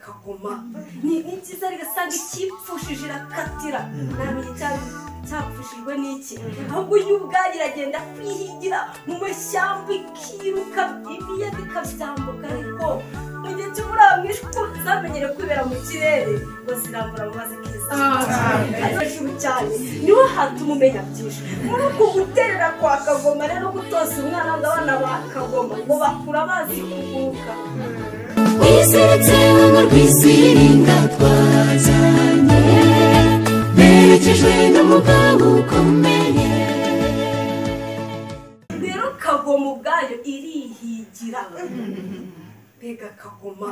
kagoma ni cyiza rigasanga ibyipfushije irakatira namenye cyapfushijwe n'iki ahubwo y'ubwayo iragenda kwihigira mu mashyamba ikiruka ibiyaga ikabyambuka ariko mu gihe cy'uburamwishe uko zamenyere kwibera mu kirere ngo zirambura mu mazi kiza hejuru cyane niho hatuma umenya byinshi muri uko guterera kwa kagoma rero gutoza umwana w'abana ba kagoma ngo bakura bazi kuguruka wiziritse ngo rwisiringa twazanye berekejwe n'umugabo ukomeye rero kagoma ubwayo irihigira mbega kagoma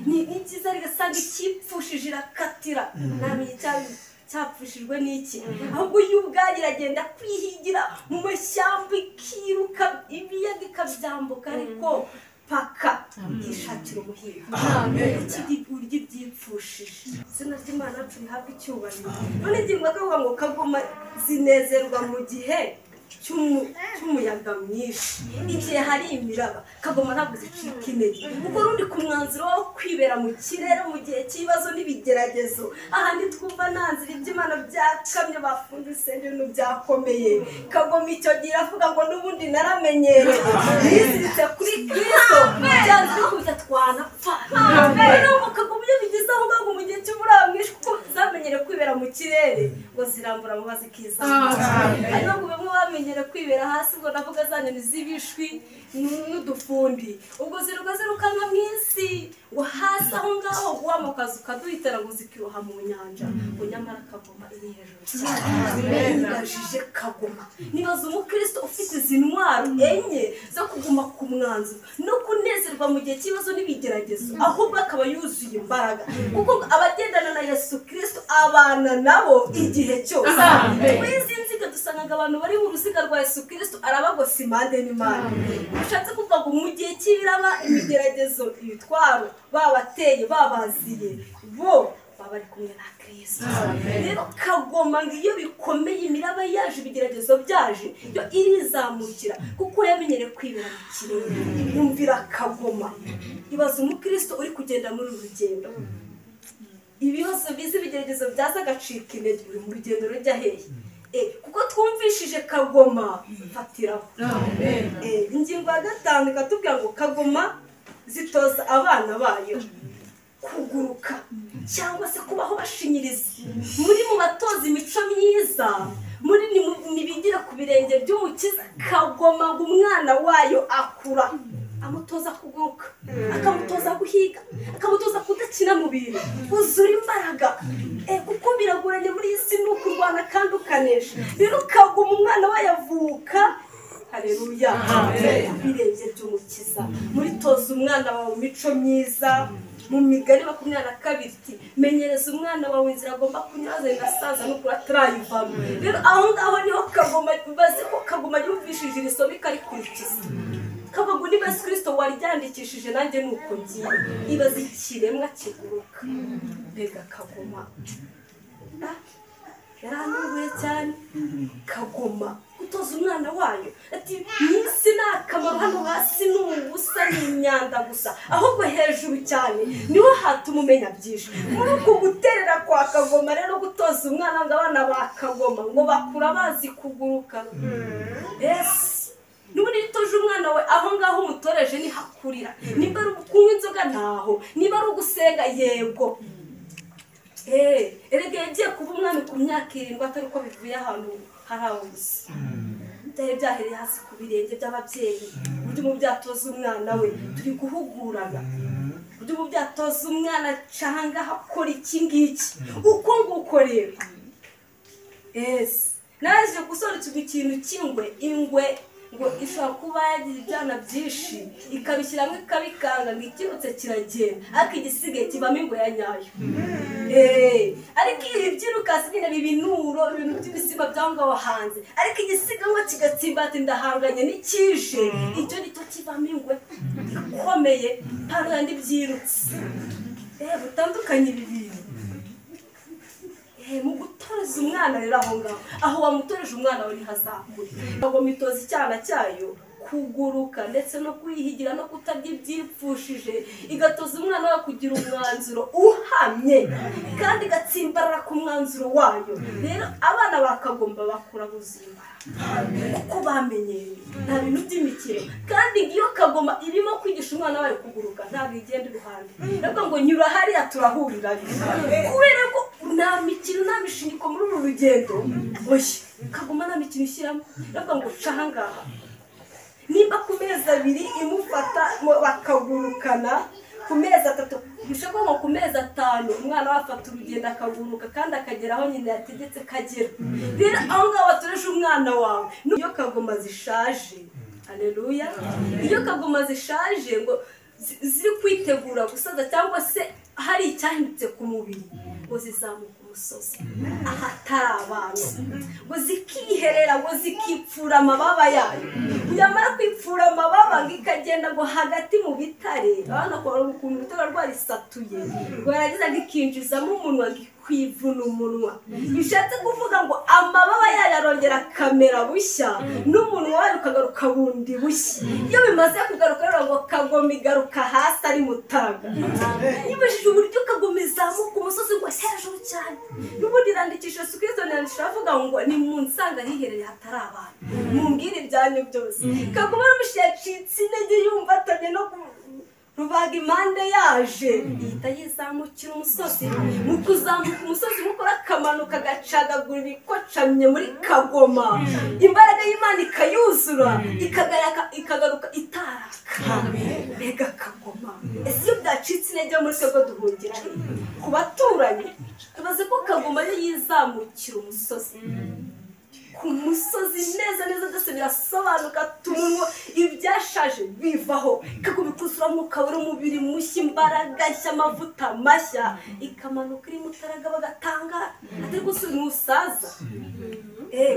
ni cyiza rigasanga ibyipfushije irakatira namenye cyapfushijwe n'iki ahubwo y'ubwayo iragenda kwihigira mu mashyamba ikiruka ibiyaga ikabyambuka ariko paka yishakira umuhigo ikindi buryo ibyipfushije izina ry'Imana yacu rihabwa icyubahiro none ngingo akavuga ngo kagoma zinezerwa mu gihe cy'umuyaga mwinshi igihe hari imiraba kagoma ntabwo zicika intege kuko rundi ku mwanzuro wo kwibera mu kirere mu gihe cy'ibibazo n'ibigeragezo ahandi twumva ntanzira iby'Imana byakamye bafunze isengero byakomeye kagoma icyo gihe avuga ngo n'ubundi naramenyereye yiziritse kuri Kristo byanze bikuza twanapfa rero kagoma iyo bigeze aho ngaho mu gihe cy'uburamwishe kuko zamenyere kwibera mu kirere ngo zirambura mu mazi kiza ariko ngo bamwe bamenyere kwibera hasi ngo navuga zanyoni z'ibishwi n'udufundi ubwo zirukanka mu isi ngo hasi aho ngaho guha mu kazi ukaduhitara ngo zikiroha mu nyanja ngo nyamara kagoma iri hejuru cyane kagoma nibaza umukristo ufite izi ntwaro enye zo kuguma ku mwanzuro no kunezerwa mu gihe cy'ibibazo n'ibigeragezo ahubwo akaba yuzuye imbaraga kuko abagendana na Yesu Kristo abana nabo igihe cyose wizi nziga dusanga abantu bari mu ruziga rwa Yesu Kristo arabagosa impande n'imana ushatse kuvuga ngo mu gihe cy'ibiraba imigeragezo ibitwaro babateye babaziye bo baba ari kumwe na Kristo rero kagoma iyo bikomeye imiraba yaje ibigeragezo byaje yo irizamukira kuko yamenyere kwibera mu kirere yumvira kagoma ibaza umukristo uri kugenda muri uru rugendo ibibazo bizi ibigeragezo byaza agacika intege uri mu rugendo rujya hehe kuko twumvishije kagoma fatiraho ingingo ya 5 ikatubwira ngo kagoma zitoza abana bayo kuguruka cyangwa se kubaho bashinyiriza muri mu batoza imico myiza muri nibigira ku birenge by'umukiza kagoma ngo umwana wayo akura amutoza kuguruka akamutoza guhiga akamutoza kudakina mu bintu uzura imbaraga kuko biragoranye muri isi no kurwana kandi ukanesha rero kagoma umwana wayavuka haleluya birenge by'umukiza muri toza umwana wawe mico myiza mu migani 22 menyereza umwana wawe inzira agomba kunyuraza ndasaza no kuratrayivamo rero aho ngaho niho kagoma bazi ko kagoma yumvishije irisobe karikurikiza kagoma ni Yesu Kristo waryandikishije nanjye nuko ngiye ibaza ikiremwa kiguruka mbega kagoma yaranduye cyane kagoma utoza umwana wayo ati nisi nakamaro hano hasi n'ubusa n'imyanda gusa ahubwo hejuru cyane niho hatuma umenya byinshi muri uko guterera kwa kagoma rero gutoza umwana ngabana ba kagoma ngo bakura bazi kuguruka n'ubundi itoje umwana we aho ngaho umutoreje ni hakurira niba ari kunywa inzoga ntaho niba ari ugusenga yego erega yagiye kuba umwami ku myaka 7 atari uko bivuye ahantu harawuzi byari byahereye hasi ku birenge by'ababyeyi uburyo mu byatoza umwana we turi guhugurana uburyo mu byatoza umwana canga hakora iki ngiki uko nguko rero naje gusobanukirwa ikintu cy'ingwe ingwe ngo ishobora kuba yagira ibyana byinshi ikabishyiramo ikabikanga ngo ikirutse kiragenda ariko igisigaye kibamo ingwe ya nyayo ariko ibyiruka nyine bibinuro ibintu by'ibisimba byangaho hanze ariko igisigaye kigatsimba ati ndahanganye n'ikije icyo nicyo kibamo ingwe ikomeye kandi byirutse butandukanye ibi bintu mu gutoza umwana rero aho ngaho aho wamutoreje umwana we ntihazamure ngo mitoza icyana cyayo kuguruka ndetse no kwihigira no kutarya ibyipfushije, igatoza umwana wawe kugira umwanzuro uhamye kandi igatsimbarara ku mwanzuro wayo. Rero abana bakagomba bakura buzima kuko bamenyereye nta bintu by'imikino. Kandi iyo kagoma irimo kwigisha umwana wawe kuguruka ntabwo igenda iruhande nabwo ngo nyura hariya turahurira, kubera ko nta mikino nta mishiniko muri uru rugendo. Oya, kagoma nta mikino ishyiramo, nabwo ngo ca ahangaha nimba ku mezi 2 imufata bakagurukana, ku mezi 3 bishobora nko ku mezi 5 umwana wafata urugendo akaguruka kandi akagera aho nyine yategetse kagera. Rero aho ngaho watoresha umwana wawe. Iyo kagoma zishaje, haleluya, iyo kagoma zishaje ngo ziri kwitegura gusaza cyangwa se hari icyahindutse ku mubiri, ngo zizamuka umusozi ahatari abantu, ngo zikiherera, ngo zikipfura amababa yayo. Yamara kwipfura amababa ngo ikagenda ngo hagati mu bitare, abana kwa ukuntu bitara rwarisatuye, ngo yaragize ikinjizamo umunwa kwivuna umunwa. Bishatse kuvuga ngo amababa yayo arongera kamera bushya, n'umunwa wayo ukagaruka bundi bushya. Iyo bimaze kugaruka rero ngo kagoma igaruka hasi ari mutaga. Yibajije uburyo kagoma izamuka umusozi ngo hejuru cyane. N'ubundi irandikisha Kristo nandishavuga ngo ni mu nsanga rihereye hatari abantu, mumbwire ibyanyu byose. Kagoma n'umushacitsi intege yumva atanye no rubaga impande yaje, ihita yizamukira umusozi. Mu kuzamuka umusozi mukora akamanuka agacagagura ibikocamye muri kagoma, imbaraga y'Imana ikayuzura, ikagaruka itaraka. Mbega kagoma, ese iyo byacitse intege muri twebwe duhungira ku baturanyi? Ibaze ko kagoma yo yizamukira umusozi, ku musozi neza neza byose birasobanuka, tumunwa ibyashaje bivaho, kagoma ikuzura mwuka wera, umubiri mushya, imbaraga nshya, amavuta mashya, ikamanuka iri mutaraga bagatangara atari gusubira umusaza.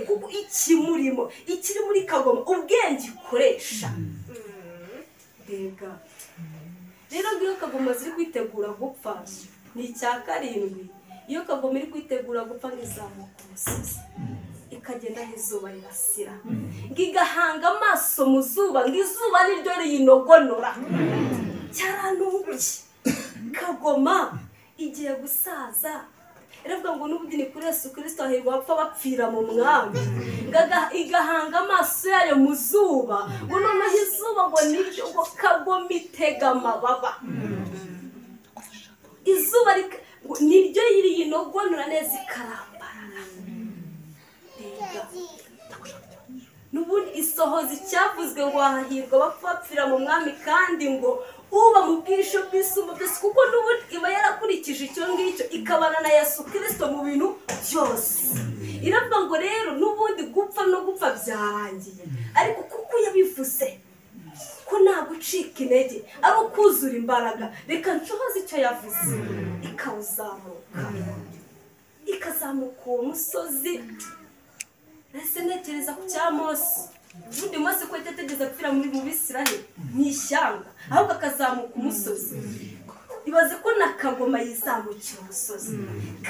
Kuko ikimurimo ikiri muri kagoma ubwenge ikoresha. Mbega rero ngiyo kagoma ziri kwitegura gupfa ni icya 7. Iyo kagoma iri kwitegura gupfa ngizamuka umusozi, ikagenda izuba rirasira, ngigahanga amaso mu zuba, ngizuba niryo riyinogonora. Cyaranunguye kagoma igiye gusaza. Iravuga ngo n'ubundi ni kuri Yesu Kristo ahirwa bapfa bapfira mu mwami. Igahanga amaso yayo mu zuba, ngo noneho izuba ngo niryo ngo kagoma itega amababa. Izuba niryo yinogonora neza ikarambarana. N'ubundi isohoza icyavuzwe ngo hahirwa bapfa bapfira mu mwami, kandi ngo uba mu bwisho bw'isumba byose, kuko n'ubundi iba yarakurikije icyo ngicyo ikabana na Yesu Kristo mu bintu byose. Iravuga ngo rero n'ubundi gupfa no gupfa byarangiye, ariko kuko yabivuze ko nta gucika intege ari ukuzura imbaraga, reka nshohoze icyo yavuze, ikawuzamuka ikazamuka uwo musozi. Ese ntekereza ku cya Mose, ubundi Mose ko yategeza apfira muri mu Bisiraheli mu ishyamba, ahubwo akazamuka umusozi. Ibaze ko na kagoma yizamukira umusozi,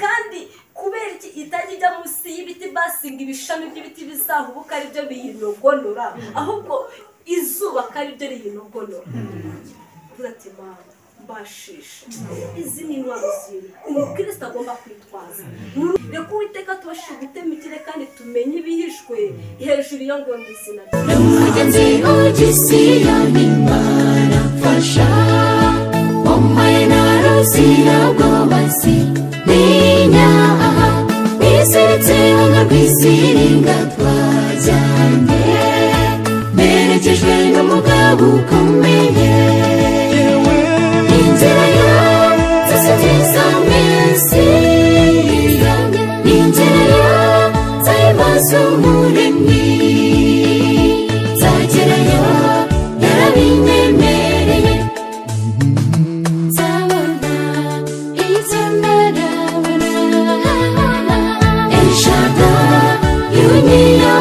kandi kubera iki itajya ijya munsi y'ibiti basinga ibishami by'ibiti bizahubuka ari byo biyinogonora, ahubwo izuba kari byo riyinogonora. Ati Mana mbashisha, izi ni intwaro ziri umukristo agomba kwitwaza. Reka Uwiteka tubashe gutemikire kandi tumenye ibihishwe hejuru yo ngo izina n'umugenzi ugisiya n'Imana fasha omaye naruzira bwobasi n'inyaha nisiritse nka rwisiringa twajyanye, merekejwe n'umugabo ukomeye. Inzira yawe zisa mwese, inzira yawe zayibaza umuremyi, zagerayo yarabinyemereye. Nzabona izina ryawe, Elshada y'unyiyo